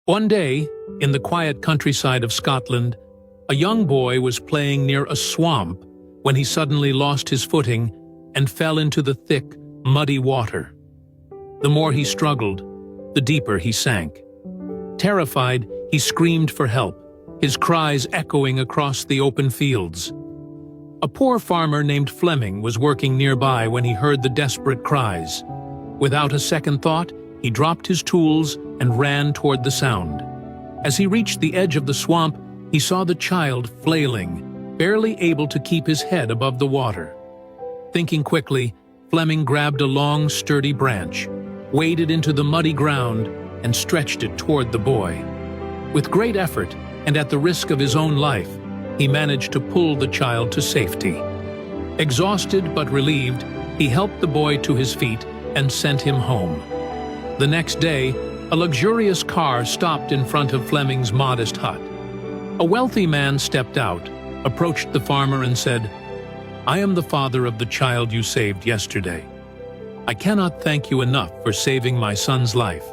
One day, in the quiet countryside of Scotland, a young boy was playing near a swamp when he suddenly lost his footing and fell into the thick, muddy water. The more he struggled, the deeper he sank. Terrified, he screamed for help, his cries echoing across the open fields. A poor farmer named Fleming was working nearby when he heard the desperate cries. Without a second thought, he dropped his tools and ran toward the sound. As he reached the edge of the swamp, he saw the child flailing, barely able to keep his head above the water. Thinking quickly, Fleming grabbed a long, sturdy branch, waded into the muddy ground, and stretched it toward the boy. With great effort, and at the risk of his own life, he managed to pull the child to safety. Exhausted but relieved, he helped the boy to his feet and sent him home. The next day, a luxurious car stopped in front of Fleming's modest hut. A wealthy man stepped out, approached the farmer and said, "I am the father of the child you saved yesterday. I cannot thank you enough for saving my son's life.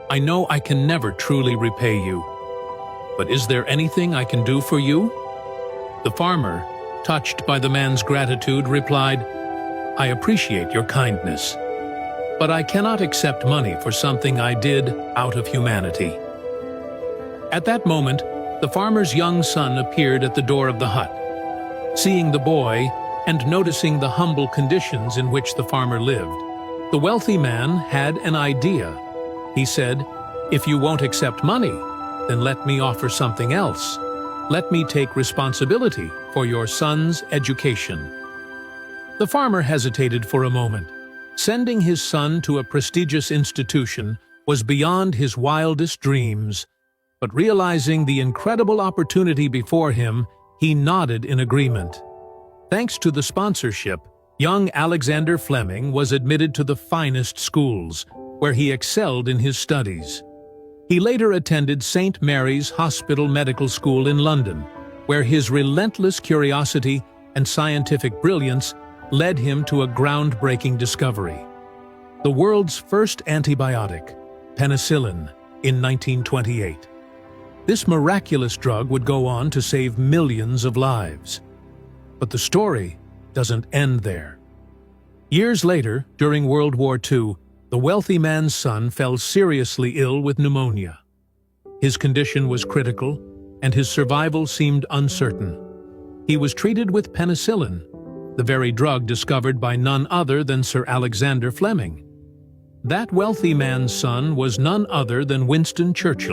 I know I can never truly repay you. But is there anything I can do for you?" The farmer, touched by the man's gratitude, replied, "I appreciate your kindness, but I cannot accept money for something I did out of humanity." At that moment, the farmer's young son appeared at the door of the hut. Seeing the boy and noticing the humble conditions in which the farmer lived, the wealthy man had an idea. He said, "If you won't accept money, then let me offer something else. Let me take responsibility for your son's education." The farmer hesitated for a moment. Sending his son to a prestigious institution was beyond his wildest dreams, but realizing the incredible opportunity before him, he nodded in agreement. Thanks to the sponsorship, young Alexander Fleming was admitted to the finest schools, where he excelled in his studies. He later attended St. Mary's Hospital Medical School in London, where his relentless curiosity and scientific brilliance led him to a groundbreaking discovery: the world's first antibiotic, penicillin, in 1928. This miraculous drug would go on to save millions of lives. But the story doesn't end there. Years later, during World War II, the wealthy man's son fell seriously ill with pneumonia. His condition was critical, and his survival seemed uncertain. He was treated with penicillin, the very drug discovered by none other than Sir Alexander Fleming. That wealthy man's son was none other than Winston Churchill.